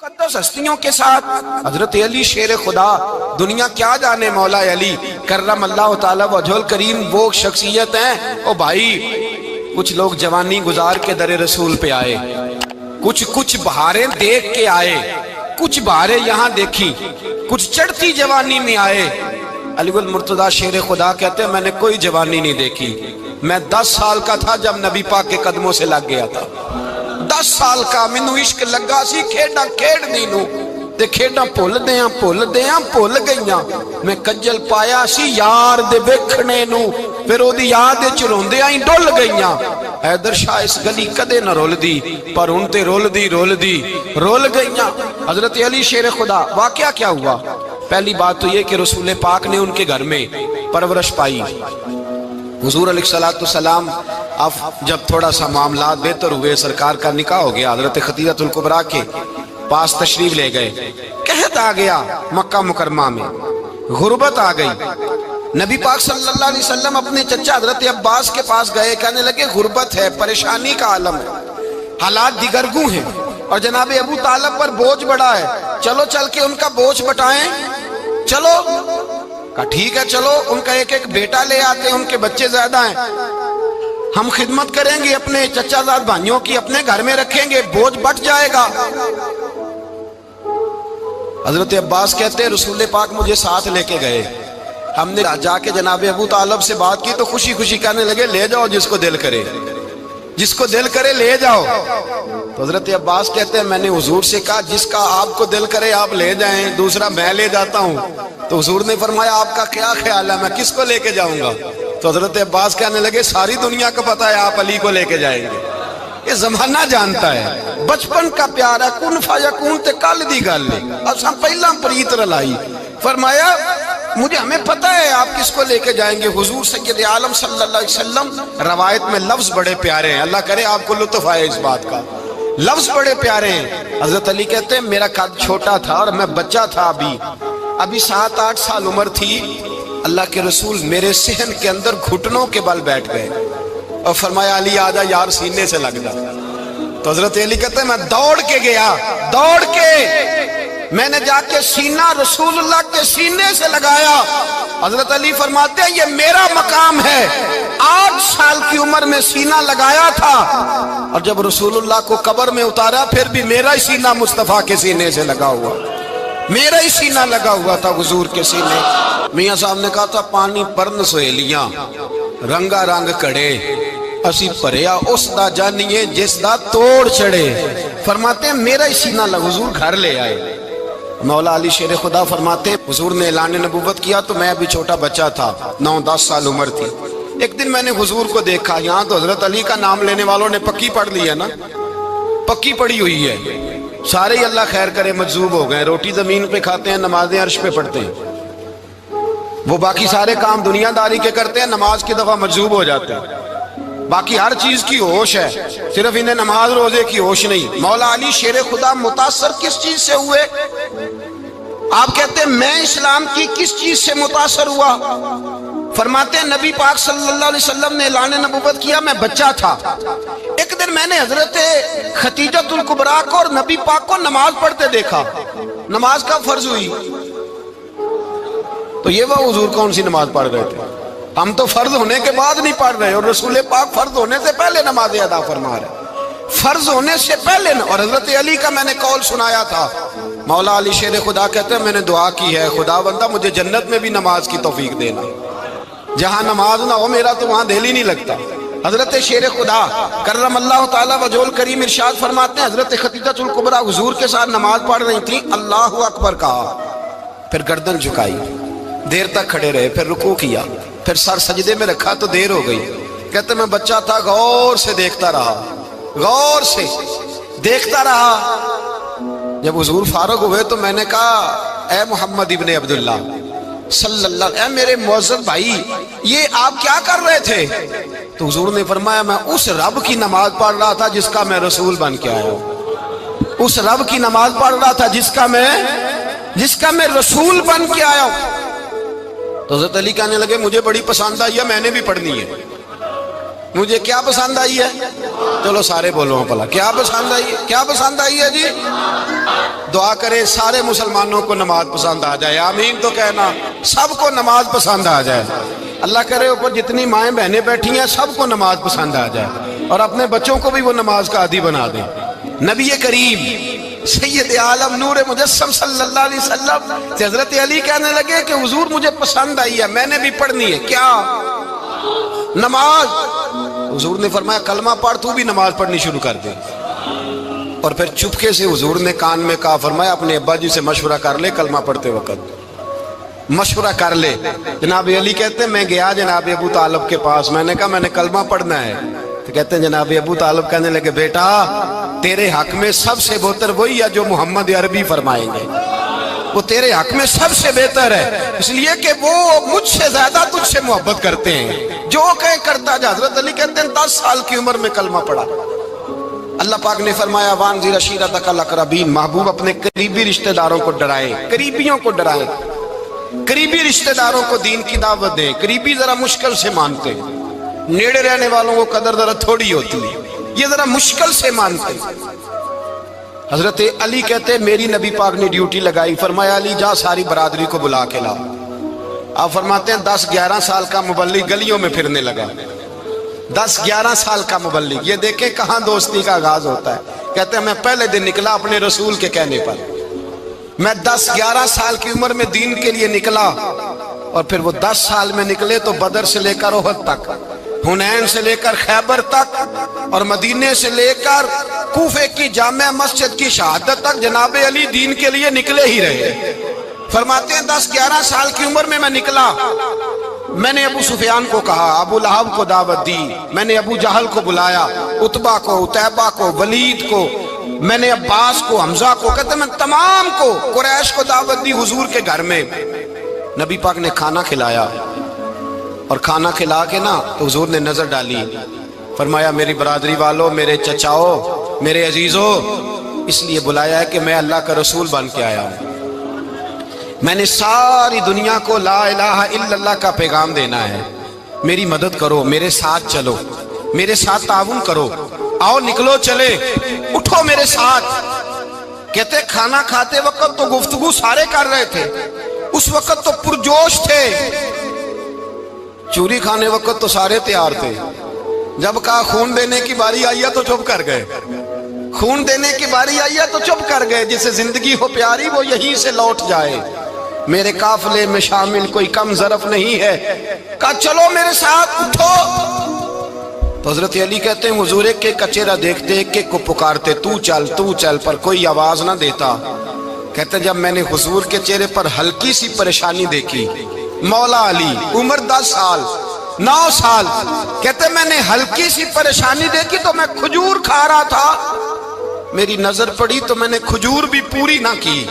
مقدس ہستیوں کے ساتھ حضرت علی شیر خدا، دنیا کیا جانے مولا علی کرم اللہ تعالی وجہ الکریم، وہ شخصیت ہیں۔ او بھائی، کچھ لوگ جوانی گزار کے در رسول پہ آئے، کچھ بہاریں دیکھ کے آئے، کچھ بہاریں یہاں دیکھی، کچھ چڑھتی جوانی میں آئے۔ علی المرتضیٰ شیر خدا کہتے ہیں میں نے کوئی جوانی نہیں دیکھی، میں 10 سال کا تھا جب نبی پاک کے قدموں سے لگ گیا تھا۔ 10 سال کا مینوں عشق لگا سی، کھیڈاں کھیڈنی نو تے کھیڈاں بھول گئیاں، میں کجل پایا سی یار دے ویکھنے نو، پھر او دی یاد وچ روندیاں ہی ڈل گئیاں۔ حیدر شاہ اس گلی کدے نہ رول دی، پر ہن تے رول گئیاں۔ حضرت علی شیر خدا، واقعہ کیا ہوا؟ پہلی بات تو یہ کہ رسول پاک نے ان کے گھر میں پرورش پائی۔ حضور علیہ السلام اب جب تھوڑا سا معاملات بہتر ہوئے، سرکار کا نکاح ہو گیا، حضرت خدیجہ الکبریٰ کے پاس تشریف لے گئے۔ قحط آ گیا مکہ مکرمہ میں، غربت آ گئی۔ نبی پاک صلی اللہ علیہ وسلم اپنے چچا حضرت عباس کے پاس گئے، کہنے لگے غربت ہے، پریشانی کا عالم ہے، حالات دیگرگوں ہیں، اور جناب ابو طالب پر بوجھ بڑا ہے، چلو چل کے ان کا بوجھ بٹائیں۔ چلو کہا ٹھیک ہے، چلو ان کا ایک بیٹا لے آتے ہیں، ان کے بچے زیادہ ہیں، ہم خدمت کریں گے اپنے چچا زاد بھائیوں کی، اپنے گھر میں رکھیں گے، بوجھ بٹ جائے گا۔ حضرت عباس کہتے ہیں رسول پاک مجھے ساتھ لے کے گئے، ہم نے جا کے جناب ابو طالب سے بات کی تو خوشی خوشی کہنے لگے لے جاؤ جس کو دل کرے لے جاؤ۔ تو حضرت عباس کہتے ہیں میں نے حضور سے کہا جس کا آپ کو دل کرے آپ لے جائیں، دوسرا میں لے جاتا ہوں۔ تو حضور نے فرمایا آپ کا کیا خیال ہے، میں کس کو لے کے جاؤں گا؟ تو حضرت عباس کہنے لگے ساری دنیا کو پتا ہے آپ علی کو لے کے جائیں گے، یہ زمانہ جانتا ہے، بچپن کا پیار ہے، کن فیکون تے کل دی گل ہے، اب ہم پہلا پریت رلائی۔ فرمایا ہمیں پتہ ہے آپ کس کو لے کے جائیں گے، حضور سید عالم صلی اللہ علیہ وسلم۔ روایت میں لفظ بڑے پیارے ہیں، اللہ کرے آپ کو لطف آئے اس بات کا، لفظ بڑے پیارے ہیں۔ حضرت علی کہتے ہیں میرا قد چھوٹا تھا اور میں بچہ تھا، ابھی 7-8 سال عمر تھی، اللہ کے رسول میرے صحن کے اندر گھٹنوں کے بل بیٹھ گئے اور فرمایا علی آجا یار سینے سے لگ جا۔ تو حضرت علی کہتے ہیں میں دوڑ کے گیا، میں نے جا کے سینہ رسول اللہ کے سینے سے لگایا۔ حضرت علی فرماتے ہیں یہ میرا مقام ہے، 8 سال کی عمر میں سینہ لگایا تھا، اور جب رسول اللہ کو قبر میں اتارا پھر بھی میرا ہی سینہ مصطفیٰ کے سینے سے لگا ہوا، میرا ہی سینہ لگا ہوا تھا حضور کے سینے۔ میاں صاحب نے کہا تھا پانی پرن سہیلیاں رنگا رنگ کڑے، اسی پریا اس دا جانیے جس دا توڑ چڑھے۔ فرماتے ہیں میرا ہی سینہ لگا، حضور گھر لے آئے۔ مولا علی شیر خدا فرماتے حضور نے اعلان نبوت کیا تو میں ابھی چھوٹا بچہ تھا، 9-10 سال عمر تھی۔ ایک دن میں نے حضور کو دیکھا، یہاں تو حضرت علی کا نام لینے والوں نے پکی پڑھ لی ہے نا، پکی پڑھی ہوئی ہے، سارے ہی اللہ خیر کرے مجذوب ہو گئے، روٹی زمین پہ کھاتے ہیں، نمازیں عرش پہ پڑھتے ہیں، وہ باقی سارے کام دنیا داری کے کرتے ہیں، نماز کی دفعہ مجذوب ہو جاتے ہیں، باقی ہر چیز کی ہوش ہے، صرف انہیں نماز روزے کی ہوش نہیں۔ مولا علی شیر خدا متاثر کس چیز سے ہوئے؟ آپ کہتے ہیں میں اسلام کی کس چیز سے متاثر ہوا؟ فرماتے ہیں نبی پاک صلی اللہ علیہ وسلم نے اعلان نبوت کیا، میں بچہ تھا، ایک دن میں نے حضرت خدیجہ الکبریٰ کو اور نبی پاک کو نماز پڑھتے دیکھا۔ نماز کب فرض ہوئی؟ تو یہ وہ حضور کون سی نماز پڑھ رہے تھے؟ ہم تو فرض ہونے کے بعد نہیں پڑھ رہے، اور رسول پاک فرض ہونے سے پہلے نماز ادا فرما رہے، فرض ہونے سے پہلے۔ اور حضرت علی کا میں نے قول سنایا تھا، مولا علی شیر خدا کہتے ہیں میں نے دعا کی ہے خدا بندہ مجھے جنت میں بھی نماز کی توفیق دینا، جہاں نماز نہ ہو میرا تو وہاں دل ہی نہیں لگتا۔ حضرت شیر خدا کرم اللہ تعالی وجہ الکریم ارشاد فرماتے ہیں حضرت خدیجہ الکبریٰ حضور کے ساتھ نماز پڑھ رہی تھی، اللہ اکبر کہا، پھر گردن جھکائی، دیر تک کھڑے رہے، پھر رکوع کیا، پھر سر سجدے میں رکھا تو دیر ہو گئی۔ کہتے میں بچہ تھا، غور سے دیکھتا رہا، جب حضور فارغ ہوئے تو میں نے کہا اے محمد ابن عبداللہ صلی اللہ علیہ، اے میرے معزز بھائی یہ آپ کیا کر رہے تھے؟ تو حضور نے فرمایا میں اس رب کی نماز پڑھ رہا تھا جس کا میں رسول بن کے آیا ہوں، اس رب کی نماز پڑھ رہا تھا جس کا میں رسول بن کے آیا ہوں۔ تو حضرت علی کہنے لگے مجھے بڑی پسند آئی ہے، میں نے بھی پڑھنی ہے۔ مجھے کیا پسند آئی ہے؟ چلو سارے بولو بھلا کیا پسند آئی ہے؟ کیا پسند آئی ہے جی؟ دعا کرے سارے مسلمانوں کو نماز پسند آ جائے، آمین تو کہنا، سب کو نماز پسند آ جائے۔ اللہ کرے اوپر جتنی مائیں بہنیں بیٹھی ہیں سب کو نماز پسند آ جائے، اور اپنے بچوں کو بھی وہ نماز کا عادی بنا دیں۔ نبی کریم سید عالم نور مجسم صلی اللہ علیہ وسلم سے حضرت علی کہنے لگے کہ حضور مجھے پسند آئی ہے، میں نے بھی پڑھنی ہے۔ کیا؟ نماز۔ حضور نے فرمایا کلمہ پڑھ، تو بھی نماز پڑھنی شروع کر دے۔ اور پھر چپکے سے حضور نے کان میں کہا، فرمایا اپنے ابا جی سے مشورہ کر لے کلمہ پڑھتے وقت، مشورہ کر لے۔ جناب علی کہتے ہیں میں گیا جناب ابو طالب کے پاس، میں نے کہا میں نے کلمہ پڑھنا ہے، تو کہتے ہیں جناب ابو طالب کہنے لگے بیٹا تیرے حق میں سب سے بہتر وہی ہے جو محمد عربی فرمائیں گے، وہ تیرے حق میں سب سے بہتر ہے، اس لیے کہ وہ مجھ سے زیادہ تجھ سے محبت کرتے ہیں، جو کہے کرتا جا۔ حضرت علی کہتے ہیں 10 سال کی عمر میں کلمہ پڑھا۔ اللہ پاک نے فرمایا وانذر عشیرتک الاقربین، محبوب اپنے قریبی رشتہ داروں کو ڈرائیں، قریبیوں کو ڈرائیں، قریبی رشتہ داروں کو دین کی دعوت دیں۔ قریبی ذرا مشکل سے مانتے ہیں، نیڑے رہنے والوں کو قدر ذرا تھوڑی ہوتی ہے، یہ ذرا مشکل سے مانتے ہیں۔ حضرت علی کہتے ہیں میری نبی پاک نے ڈیوٹی لگائی، فرمایا علی جا ساری برادری کو بلا کے لا۔ آپ فرماتے ہیں 10-11 سال کا مبلغ گلیوں میں پھرنے لگا، 10-11 سال کا مبلغ، یہ دیکھیں کہاں دوستی کا آغاز ہوتا ہے۔ کہتے ہیں میں پہلے دن نکلا اپنے رسول کے کہنے پر، میں 10-11 سال کی عمر میں دین کے لیے نکلا، اور پھر وہ 10 سال میں نکلے تو بدر سے لے کر احد تک، حنین سے لے کر خیبر تک، اور مدینے سے لے کر کوفے کی جامع مسجد کی شہادت تک جناب علی دین کے لیے نکلے ہی رہے۔ فرماتے ہیں 10-11 سال کی عمر میں نکلا، میں نے ابو سفیان کو کہا، ابو لہب کو دعوت دی، میں نے ابو جہل کو بلایا، عتبہ کو، عتیبہ کو، ولید کو، میں نے عباس کو، حمزہ کو، کہتے میں تمام کو، قریش کو دعوت دی حضور کے گھر میں۔ نبی پاک نے کھانا کھلایا، اور کھانا کھلا کے نا تو حضور نے نظر ڈالی، فرمایا میری برادری والوں، میرے چچاؤ، میرے عزیزوں، اس لیے بلایا ہے کہ میں اللہ کا رسول بن کے آیا ہوں، میں نے ساری دنیا کو لا الہ الا اللہ کا پیغام دینا ہے، میری مدد کرو، میرے ساتھ چلو، میرے ساتھ تعاون کرو، آؤ نکلو چلے، اٹھو میرے ساتھ۔ کہتے کھانا کھاتے وقت تو گفتگو سارے کر رہے تھے، اس وقت تو پرجوش تھے، چوری کھانے وقت تو سارے تیار تھے، جب کہا خون دینے کی باری آئی ہے تو چپ کر گئے، خون دینے کی باری آئی ہے تو چپ کر گئے، جسے زندگی ہو پیاری وہ یہیں سے لوٹ جائے، میرے قافلے میں شامل کوئی کم ظرف نہیں ہے، کہا چلو میرے ساتھ اٹھو۔ تو حضرت علی کہتے ہیں حضور ایک کا چہرہ دیکھتے ایک کو پکارتے، تو چل، پر کوئی آواز نہ دیتا۔ کہتے جب میں نے حضور کے چہرے پر ہلکی سی پریشانی دیکھی، مولا علی عمر 10 سال 9 سال، کہتے میں نے ہلکی سی پریشانی دیکھی تو میں کھجور کھا رہا تھا، میری نظر پڑی تو میں نے کھجور بھی پوری نہ کی،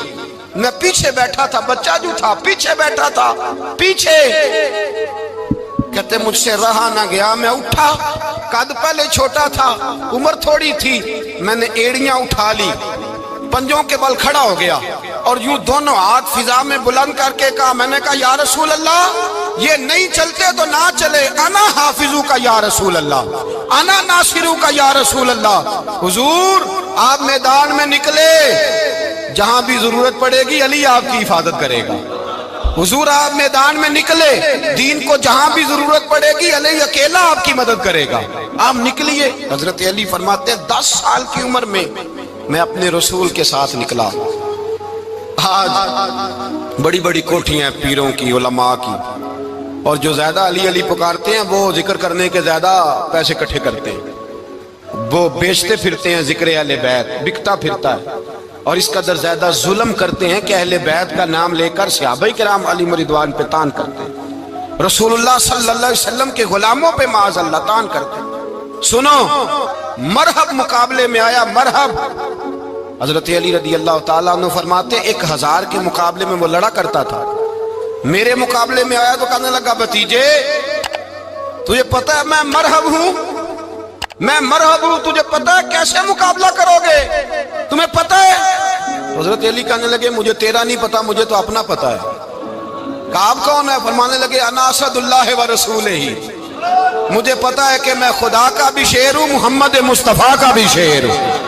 میں پیچھے بیٹھا تھا، بچہ جو تھا پیچھے بیٹھا تھا، پیچھے۔ کہتے مجھ سے رہا نہ گیا، میں اٹھا، قد پہلے چھوٹا تھا، عمر تھوڑی تھی، میں نے ایڑیاں اٹھا لی، پنجوں کے بل کھڑا ہو گیا، اور یوں دونوں ہاتھ فضا میں بلند کر کے کہا، میں نے کہا یا رسول اللہ یہ نہیں چلتے تو نہ چلے، انا حافظو کا یا رسول اللہ، انا ناصرو کا یا رسول اللہ۔ حضور آپ میدان میں نکلے، جہاں بھی ضرورت پڑے گی علی آپ کی حفاظت کرے گا، حضور آپ میدان میں نکلے، دین کو جہاں بھی ضرورت پڑے گی علی اکیلا آپ کی مدد کرے گا، آپ نکلیے۔ حضرت علی فرماتے ہیں 10 سال کی عمر میں میں اپنے رسول کے ساتھ نکلا۔ آج بڑی بڑی کوٹھیاں پیروں کی، علماء کی، اور جو زیادہ علی علی پکارتے ہیں وہ ذکر کرنے کے زیادہ پیسے اکٹھے کرتے ہیں، وہ بیچتے پھرتے ہیں ذکر اہل بیت، بکتا پھرتا ہے، اور اس قدر زیادہ ظلم کرتے ہیں کہ اہل بیت کا نام لے کر صحابہ کرام علی رضوان پہ تان کرتے ہیں، رسول اللہ صلی اللہ علیہ وسلم کے غلاموں پہ معاذ اللہ تان کرتے ہیں۔ سنو مرحب مقابلے میں آیا، مرحب۔ حضرت علی رضی اللہ تعالیٰ عنہ فرماتے 1000 کے مقابلے میں وہ لڑا کرتا تھا، میرے مقابلے میں آیا تو کہنے لگا بھتیجے تجھے پتہ ہے میں مرحب ہوں، میں مرحب ہوں، تجھے پتہ ہے کیسے مقابلہ کرو گے، تمہیں پتہ ہے؟ حضرت علی کہنے لگے مجھے تیرا نہیں پتا، مجھے تو اپنا پتہ ہے۔ کہا آپ کون ہے؟ فرمانے لگے انا اسد اللہ و رسولہ، مجھے پتا ہے کہ میں خدا کا بھی شعر ہوں، محمد مصطفیٰ کا بھی شعر ہوں۔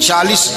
40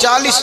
40।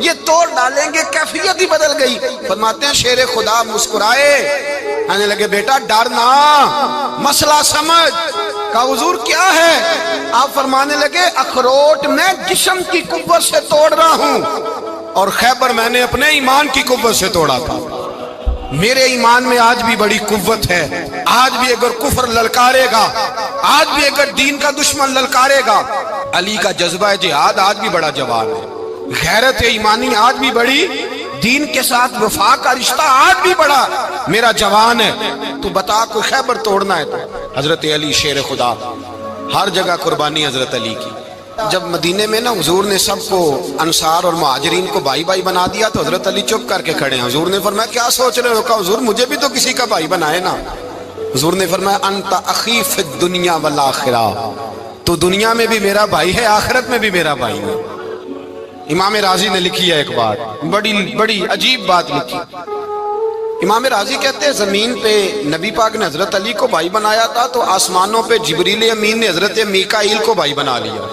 یہ توڑ ڈالیں گے، کیفیت ہی بدل گئی۔ فرماتے ہیں شیر خدا مسکرائے، کہنے لگے بیٹا ڈرنا، مسئلہ سمجھ۔ کہا حضور کیا ہے؟ آپ فرمانے لگے اخروٹ میں جسم کی قوت سے توڑ رہا ہوں، اور خیبر میں نے اپنے ایمان کی قوت سے توڑا تھا۔ میرے ایمان میں آج بھی بڑی قوت ہے، آج بھی اگر کفر للکارے گا، آج بھی اگر دین کا دشمن للکارے گا، علی کا جذبہ جہاد آج بھی بڑا جوان ہے، غیرت ایمانی آج بھی بڑی، دین کے ساتھ وفا کا رشتہ آج بھی بڑا میرا جوان ہے۔ تو بتا کوئی خیبر توڑنا ہے تو حضرت علی شیر خدا، ہر جگہ قربانی حضرت علی کی۔ جب مدینے میں نا حضور نے سب کو انصار اور مہاجرین کو بھائی بھائی بنا دیا تو حضرت علی چپ کر کے کھڑے ہیں۔ حضور نے فرمایا کیا سوچ رہے ہو؟ کہا حضور مجھے بھی تو کسی کا بھائی بنائے نا۔ حضور نے فرمایا انت اخی فی الدنیا والآخرہ، تو دنیا میں بھی میرا بھائی ہے، آخرت میں بھی میرا بھائی ہے۔ امام راضی نے لکھی ہے ایک بات، بڑی عجیب بات لکھی۔ امام راضی کہتے ہیں زمین پہ نبی پاک نے حضرت علی کو بھائی بنایا تھا تو آسمانوں پہ جبریل امین نے حضرت میکائیل کو بھائی بنا لیا۔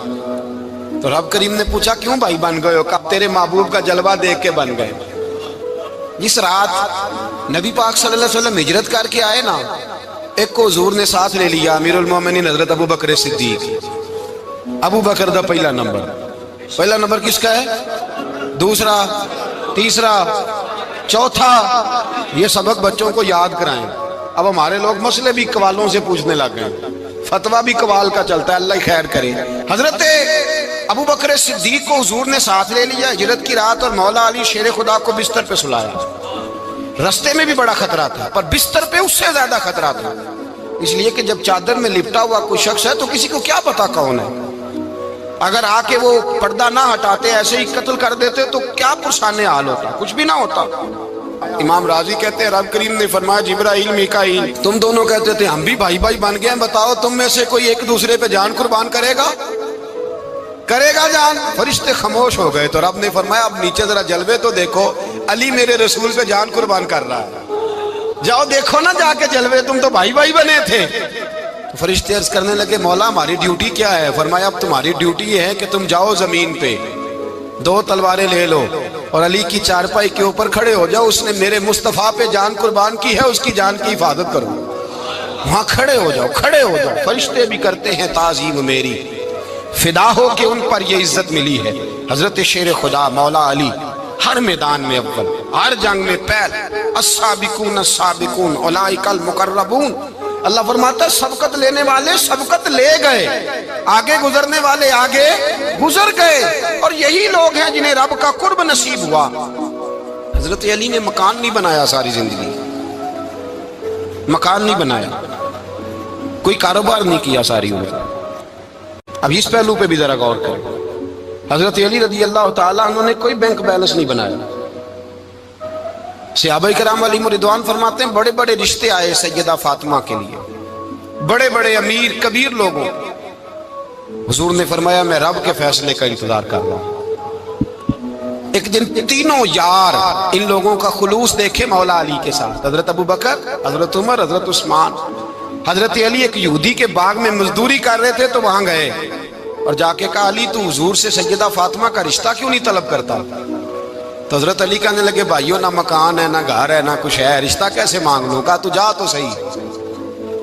تو رب کریم نے پوچھا کیوں بھائی بن گئے ہو؟ کہا تیرے محبوب کا جلوہ دیکھ کے بن گئے۔ جس رات نبی پاک صلی اللہ علیہ وسلم ہجرت کر کے آئے نا، ایک کو حضور نے ساتھ لے لیا، امیر المومنین حضرت ابو بکر صدیق۔ ابو بکر دا پہلا نمبر کس کا ہے؟ دوسرا، تیسرا، چوتھا۔ یہ سبق بچوں کو یاد کرائیں۔ اب ہمارے لوگ مسئلے بھی قوالوں سے پوچھنے لگ گئے، فتویٰ بھی قوال کا چلتا ہے، اللہ خیر کرے۔ حضرت ابو بکر صدیق کو حضور نے ساتھ لے لیا ہجرت کی رات، اور مولا علی شیر خدا کو بستر پہ سلایا۔ رستے میں بھی بڑا خطرہ تھا، پر بستر پہ اس سے زیادہ خطرہ تھا، اس لیے کہ جب چادر میں لپٹا ہوا کوئی شخص ہے تو کسی کو کیا پتا کون ہے۔ اگر آ کے وہ پردہ نہ ہٹاتے، ایسے ہی قتل کر دیتے تو کیا پرسان حال ہوتا، کچھ بھی نہ ہوتا۔ امام راضی کہتے ہیں رب کریم نے فرمایا جبرائیل میکائیل تم دونوں کہتے تھے ہم بھی بھائی بھائی بن گئے ہیں، بتاؤ تم میں سے کوئی ایک دوسرے پہ جان قربان کرے گا جان؟ فرشتے خاموش ہو گئے۔ تو رب نے فرمایا اب نیچے ذرا جلوے تو دیکھو، علی میرے رسول پہ جان قربان کر رہا ہے، جاؤ دیکھو نا جا کے جلوے، تم تو بھائی بھائی بنے تھے۔ تو فرشتے عرض کرنے لگے مولا ہماری ڈیوٹی کیا ہے؟ فرمایا اب تمہاری ڈیوٹی یہ ہے کہ تم جاؤ زمین پہ، 2 تلواریں لے لو اور علی کی چارپائی کے اوپر کھڑے ہو جاؤ، اس نے میرے مصطفیٰ پہ جان قربان کی ہے، اس کی جان کی حفاظت کرو۔ وہاں کھڑے ہو جاؤ۔ فرشتے بھی کرتے ہیں تعظیم میری، فدا ہو کہ ان پر یہ عزت ملی ہے۔ حضرت شیر خدا مولا علی ہر میدان میں اول، ہر جنگ میں پہل، السابقون السابقون اولئک المقربون۔ اللہ فرماتا ہے سبقت لینے والے سبقت لے گئے، آگے گزرنے والے آگے گزر گئے، اور یہی لوگ ہیں جنہیں رب کا قرب نصیب ہوا۔ حضرت علی نے مکان نہیں بنایا، ساری زندگی مکان نہیں بنایا، کوئی کاروبار نہیں کیا ساری عمر۔ اب اس پہلو پہ بھی ذرا غور کریں، حضرت علی رضی اللہ تعالیٰ انہوں نے کوئی بینک بیلنس نہیں بنایا۔ صحابہ کرام علیہم رضوان فرماتے ہیں بڑے بڑے رشتے آئے سیدہ فاطمہ کے لیے، بڑے بڑے امیر کبیر لوگوں، حضور نے فرمایا میں رب کے فیصلے کا انتظار کر رہا ہوں۔ ایک دن تینوں یار ان لوگوں کا خلوص دیکھے مولا علی کے ساتھ، حضرت ابو بکر، حضرت عمر، حضرت عثمان۔ حضرت علی ایک یہودی کے باغ میں مزدوری کر رہے تھے تو وہاں گئے اور جا کے کہا علی تو حضور سے سیدہ فاطمہ کا رشتہ کیوں نہیں طلب کرتا؟ تو حضرت علی کہنے لگے بھائیو نہ مکان ہے، نہ گھر ہے، نہ کچھ ہے، رشتہ کیسے مانگ لوں؟ کہا تو جا تو صحیح،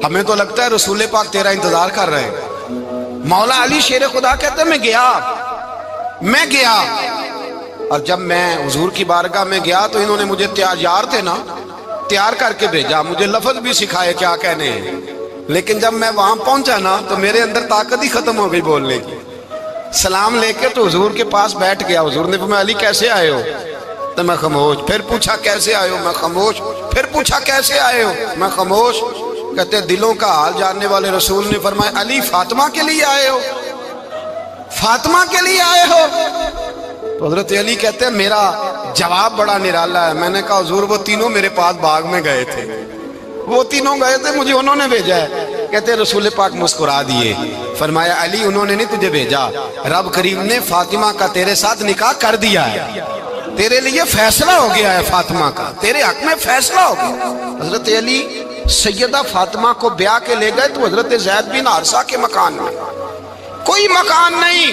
ہمیں تو لگتا ہے رسول پاک تیرا انتظار کر رہے ہیں۔ مولا علی شیر خدا کہتے ہیں میں گیا اور جب میں حضور کی بارگاہ میں گیا تو انہوں نے مجھے یار تھے نا، تیار کر کے بھیجا، مجھے لفظ بھی سکھائے کیا کہنے ہیں، لیکن جب میں وہاں پہنچا نا تو میرے اندر طاقت ہی ختم ہو گئی بولنے کی۔ سلام لے کے تو حضور کے پاس بیٹھ گیا، حضور نے فرمایا علی کیسے آئے ہو؟ تو میں خاموش، پھر پوچھا کیسے آئے ہو؟ میں خاموش، پھر پوچھا کیسے آئے ہو؟ میں خاموش۔ کہتے دلوں کا حال جاننے والے رسول نے فرمایا علی فاطمہ کے لیے آئے ہو؟ فاطمہ کے لیے آئے ہو؟ تو حضرت علی کہتے ہیں میرا جواب بڑا نرالا ہے۔ میں نے کہا حضور وہ تینوں میرے پاس باغ میں گئے تھے، وہ تینوں گئے تھے، مجھے انہوں نے بھیجا ہے۔ کہتے ہیں رسول پاک مسکرا دیے، فرمایا علی انہوں نے نہیں تجھے بھیجا، رب کریم نے فاطمہ کا تیرے ساتھ نکاح کر دیا ہے، تیرے لیے فیصلہ ہو گیا ہے، فاطمہ کا تیرے حق میں فیصلہ ہو گیا۔ حضرت علی سیدہ فاطمہ کو بیاہ کے لے گئے تو حضرت زید بن حارثہ کے مکان میں، کوئی مکان نہیں،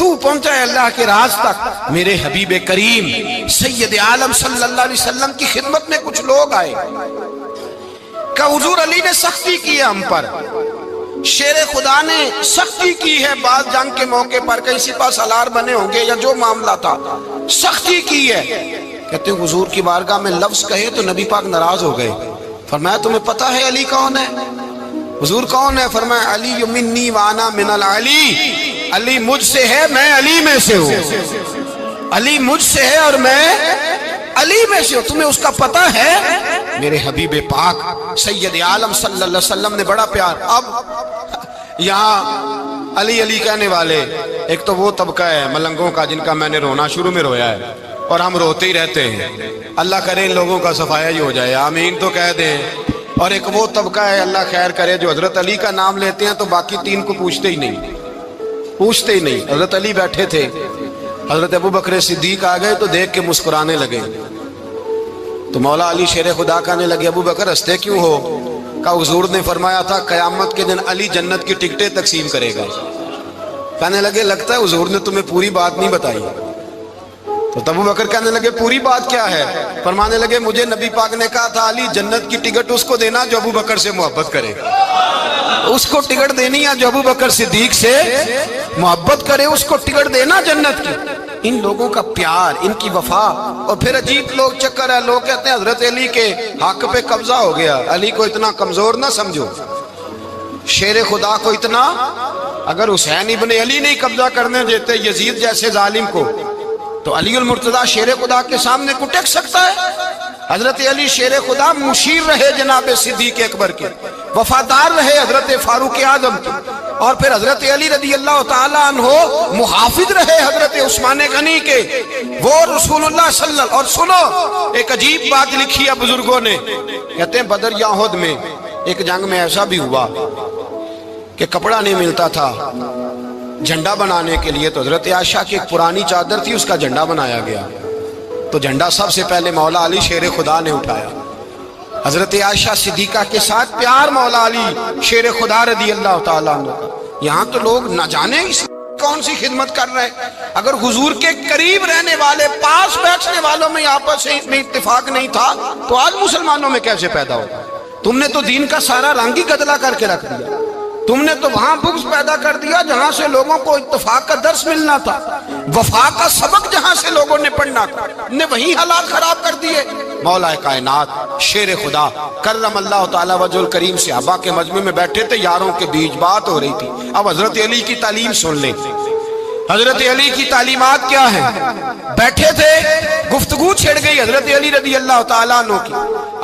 تو پہنچا ہے اللہ کے راز تک۔ میرے حبیب کریم سید عالم صلی اللہ علیہ وسلم کی خدمت میں کچھ لوگ آئے کہ حضور علی نے سختی کی ہے ہم پر، شیر خدا نے سختی کی ہے، بعض جنگ کے موقع پر کہیں سپاہ سالار بنے ہوں گے یا جو معاملہ تھا سختی کی ہے۔ کہتے ہیں حضور کی بارگاہ میں لفظ کہے تو نبی پاک ناراض ہو گئے۔ فرمایا تمہیں پتہ ہے علی کون ہے؟ حضور کون ہے؟ فرمایا علی منی وانا من العلی، علی مجھ سے ہے میں علی میں سے ہوں، علی مجھ سے ہے اور میں علی میں سے ہوں، تمہیں اس کا پتہ ہے؟ میرے حبیب پاک سید عالم صلی اللہ علیہ وسلم نے بڑا پیار۔ اب یہاں علی علی کہنے والے ایک تو وہ طبقہ ہے ملنگوں کا جن کا میں نے رونا شروع میں رویا ہے اور ہم روتے ہی رہتے ہیں، اللہ کرے ان لوگوں کا صفایا ہی ہو جائے، آمین تو کہہ دیں۔ اور ایک وہ طبقہ ہے اللہ خیر کرے جو حضرت علی کا نام لیتے ہیں تو باقی تین کو پوچھتے ہی نہیں، پوچھتے ہی نہیں۔ حضرت علی بیٹھے تھے، حضرت ابو بکر صدیق آ گئے تو دیکھ کے مسکرانے لگے، تو مولا علی شیر خدا کہنے لگے ابو بکر ہنستے کیوں ہو؟ کہ حضور نے فرمایا تھا قیامت کے دن علی جنت کی ٹکٹیں تقسیم کرے گا۔ کہنے لگے لگتا ہے حضور نے تمہیں پوری بات نہیں بتائی۔ تو ابو بکر کہنے لگے پوری بات کیا ہے؟ فرمانے لگے مجھے نبی پاک نے کہا تھا علی جنت کی ٹکٹ اس کو دینا جو ابو بکر سے محبت کرے، اس کو ٹکٹ دینی ہے جو ابو بکر صدیق سے محبت کرے، اس کو ٹکٹ دینا جنت کی۔ ان لوگوں کا پیار، ان کی وفا۔ اور پھر عجیب لوگ چکر ہے، لوگ کہتے ہیں حضرت علی کے حق پہ قبضہ ہو گیا، علی کو اتنا کمزور نہ سمجھو، شیر خدا کو اتنا، اگر حسین ابن علی نہیں قبضہ کرنے دیتے یزید جیسے ظالم کو تو علی المرتضیٰ شیر خدا کے سامنے کو ٹک سکتا ہے؟ حضرت علی شیر خدا مشیر رہے جناب صدیق اکبر کے، وفادار رہے حضرت فاروق اعظم کے، اور پھر حضرت علی رضی اللہ تعالیٰ عنہ محافظ رہے حضرت عثمان غنی کے، وہ رسول اللہ صلی اللہ۔ اور سنو ایک عجیب بات لکھی ہے بزرگوں نے، کہتے ہیں بدر یا احد میں ایک جنگ میں ایسا بھی ہوا کہ کپڑا نہیں ملتا تھا جھنڈا بنانے کے لیے، تو حضرت عائشہ کی ایک پرانی چادر تھی اس کا جھنڈا بنایا گیا، تو جھنڈا سب سے پہلے مولا علی شیر خدا نے اٹھایا۔ حضرت عائشہ صدیقہ کے ساتھ پیار مولا علی شیر خدا رضی اللہ تعالیٰ عنہ کا۔ یہاں تو لوگ نہ جانے اس کون سی خدمت کر رہے ہیں، اگر حضور کے قریب رہنے والے پاس بیٹھنے والوں میں آپس میں اتفاق نہیں تھا تو آج مسلمانوں میں کیسے پیدا ہوگا؟ تم نے تو دین کا سارا رنگ ہی گدلا کر کے رکھ دیا، تم نے تو وہاں بغض پیدا کر دیا جہاں سے لوگوں کو اتفاق کا درس ملنا تھا، وفا کا سبق جہاں سے لوگوں نے پڑھنا تھا، نے وہی حالات خراب کر دیے۔ مولا کائنات شیر خدا کرم اللہ تعالی وجہ الکریم صحابہ کے مجمع میں بیٹھے تھے، یاروں کے بیچ بات ہو رہی تھی۔ اب حضرت علی کی تعلیم سن لیں، حضرت علی کی تعلیمات کیا ہیں؟ بیٹھے تھے، گفتگو چھڑ گئی حضرت علی رضی اللہ تعالیٰ عنہ کی،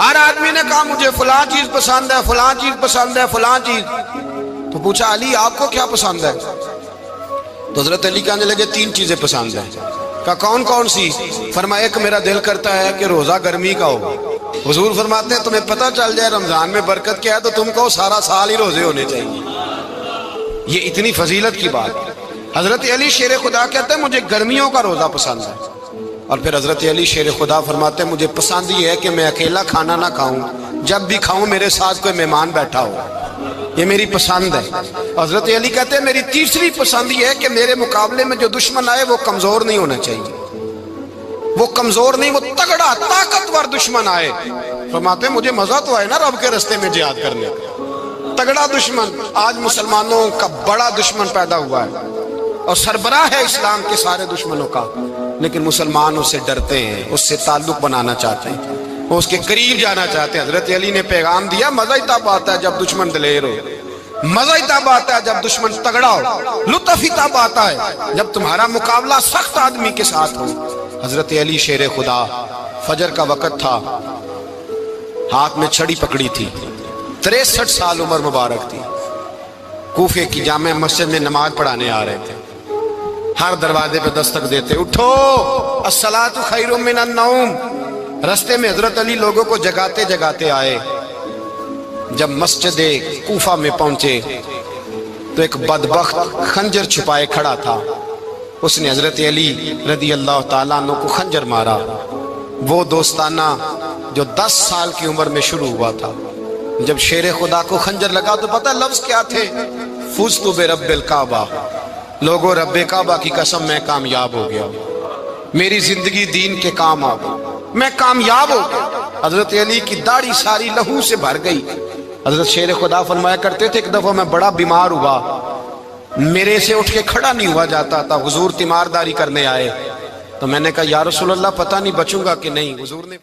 ہر آدمی نے کہا مجھے فلاں چیز پسند ہے، فلاں چیز پسند ہے، فلاں چیز۔ تو پوچھا علی آپ کو کیا پسند ہے؟ تو حضرت علی کہنے لگے تین چیزیں پسند ہیں۔ کہا کون کون سی؟ فرمایا ایک میرا دل کرتا ہے کہ روزہ گرمی کا ہو۔ حضور فرماتے ہیں تمہیں پتہ چل جائے رمضان میں برکت کیا ہے تو تم کو سارا سال ہی روزے ہونے چاہیے، یہ اتنی فضیلت کی بات۔ حضرت علی شیر خدا کہتے ہیں مجھے گرمیوں کا روزہ پسند ہے، اور پھر حضرت علی شیر خدا فرماتے ہیں مجھے پسند یہ ہے کہ میں اکیلا کھانا نہ کھاؤں، جب بھی کھاؤں میرے ساتھ کوئی مہمان بیٹھا ہو، یہ میری پسند ہے۔ حضرت علی کہتے ہیں میری تیسری پسند یہ ہے کہ میرے مقابلے میں جو دشمن آئے وہ کمزور نہیں ہونا چاہیے، وہ کمزور نہیں، وہ تگڑا طاقتور دشمن آئے۔ فرماتے ہیں مجھے مزہ تو آئے نا رب کے رستے میں جہاد کرنے کا، تگڑا دشمن۔ آج مسلمانوں کا بڑا دشمن پیدا ہوا ہے اور سربراہ ہے اسلام کے سارے دشمنوں کا، لیکن مسلمان اس سے ڈرتے ہیں، اس سے تعلق بنانا چاہتے ہیں، وہ اس کے قریب جانا چاہتے ہیں۔ حضرت علی نے پیغام دیا مزہ ہی تب آتا ہے جب دشمن دلیر ہو، مزہ ہی تب آتا ہے جب دشمن تگڑا ہو، لطف ہی تب آتا ہے جب تمہارا مقابلہ سخت آدمی کے ساتھ ہو۔ حضرت علی شیر خدا، فجر کا وقت تھا، ہاتھ میں چھڑی پکڑی تھی، 63 سال عمر مبارک تھی، کوفے کی جامع مسجد میں نماز پڑھانے آ رہے تھے، ہر دروازے پہ دستک دیتے اٹھو الصلاۃ خیر من النوم۔ رستے میں حضرت علی لوگوں کو جگاتے جگاتے آئے، جب مسجد کوفہ میں پہنچے تو ایک بدبخت خنجر چھپائے کھڑا تھا، اس نے حضرت علی رضی اللہ تعالیٰ عنہ کو خنجر مارا، وہ دوستانہ جو 10 سال کی عمر میں شروع ہوا تھا۔ جب شیر خدا کو خنجر لگا تو پتہ لفظ کیا تھے؟ فزت برب الکعبہ، لوگوں رب کعبہ کی قسم میں کامیاب ہو گیا، میری زندگی دین کے کام آ گئی، میں کامیاب ہو گیا۔ حضرت علی کی داڑھی ساری لہو سے بھر گئی۔ حضرت شیر خدا فرمایا کرتے تھے ایک دفعہ میں بڑا بیمار ہوا، میرے سے اٹھ کے کھڑا نہیں ہوا جاتا تھا، حضور تیمارداری کرنے آئے تو میں نے کہا یا رسول اللہ پتہ نہیں بچوں گا کہ نہیں۔ حضور نے